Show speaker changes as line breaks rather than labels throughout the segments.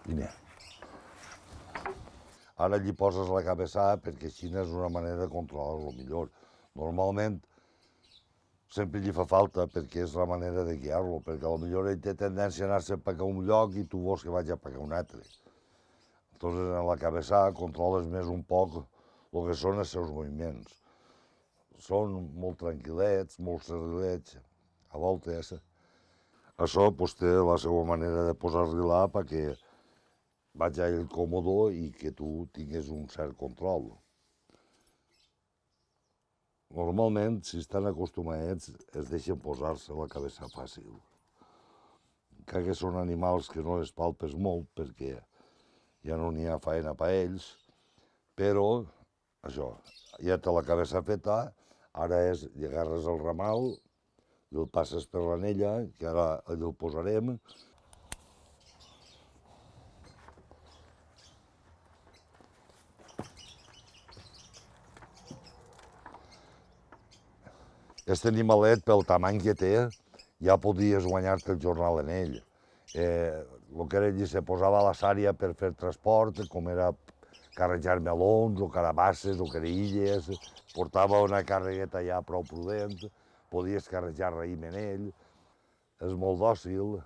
Vine. Ara li poses la cabeçada perquè així és una manera de controlar-lo millor. Normalment sempre li fa falta perquè és la manera de guiar-lo, perquè potser ell té tendència a anar-se a un lloc i tu vols que vagi a un altre. Entonces en la cabeçada controles més un poc el que són els seus moviments. Són molt tranquil·lets, molt serrilets, a voltes. Això té la seva manera de posar-li-la perquè vaig a ell còmode i que tu tinguis un cert control. Normalment, si estan acostumats, es deixen posar-se la cabeça fàcil. Encara que són animals que no les palpes molt perquè ja no n'hi ha faena per ells, però això, ja té la cabeça feta, ara és, li agarres el ramal, el passes per l'anella, que ara el posarem. Aquest animalet, pel tamany que té, ja podies guanyar-te el jornal en ell. El que era allí se posava a la sària per fer transport, com era carregar melons o carabasses o creïlles, portava una carregueta ja prou prudent, podies carregar raïm en ell, és molt dòcil,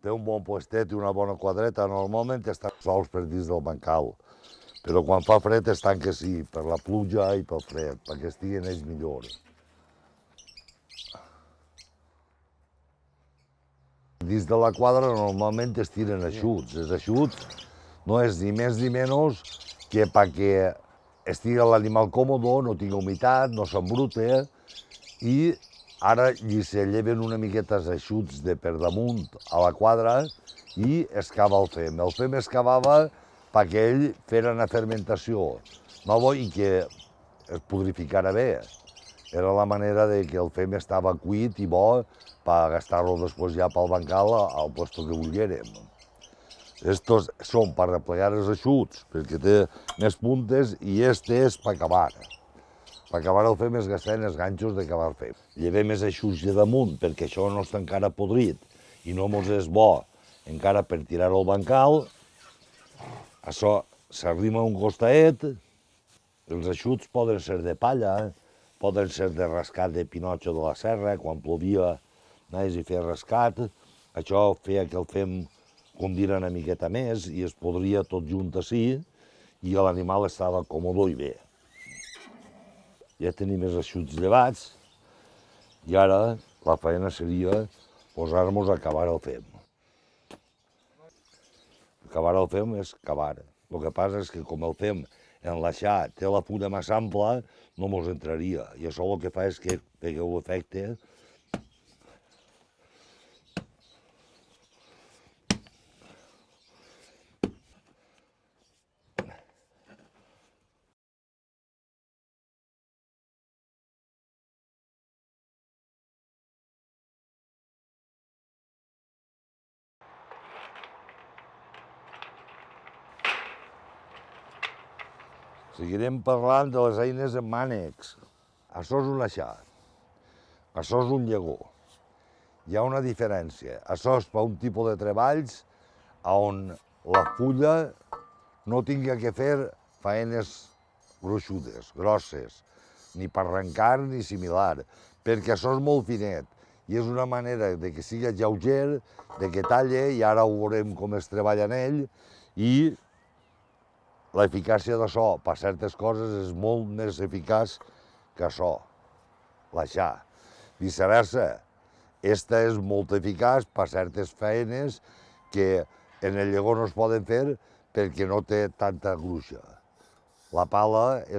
té un bon puestet i una bona quadreta, normalment estan sols per dins del bancal, però quan fa fred estan que sí, per la pluja i pel fred, perquè estiguen ells millor. Dins de la quadra normalment es tiren eixuts. Els eixuts no és ni més ni menys que perquè estigui l'animal còmode, no tingui humitat, no s'embrute, i ara li se lleven una miqueta els eixuts de per damunt a la quadra i es cava el fem. El fem es cavava perquè ell fera una fermentació nova i que es pudrificara bé. Era la manera de que el fem estava cuit i bo per gastar-lo després ja pel bancal al puesto que volguérem. Estos són per replegar els eixuts, perquè té més puntes, i este és per acabar. Per acabar el fem es gastem els ganxos d'acabar el fem. Llevem els eixuts de damunt, perquè això no està encara podrit, i no mos és bo encara per tirar-ho al bancal. Això s'arrima un costaet, els eixuts poden ser de palla, poden ser de rascat de pinotxo de la serra, quan plovia anaves i feia rascat, això feia que el fem condira una miqueta més i es podria tot junt així i l'animal estava còmode i bé. Ja tenim els eixuts llevats i ara la feina seria posar-nos a cavar el fem. Cavar el fem és cavar. El que passa és que com el fem enlaixar té la fulla més ampla, no mos entraria. I això el que fa és que pegueu l'efecte. Seguirem parlant de les eines amb mànecs. Això és un laixar. Això és un llegó. Hi ha una diferència. Això és per un tipus de treballs on la fulla no tingui que fer faenes gruixudes, grosses, ni per arrencar ni similar, perquè això és molt finet i és una manera de que sigui lleuger, de que talle, i ara ho veurem com es treballa en ell, i l'eficàcia d'això per certes coses és molt més eficaç que això, l'aixar. Viceversa, esta és molt eficaç per certes feines que en el llegó no es poden fer perquè no té tanta gruixa. La pala és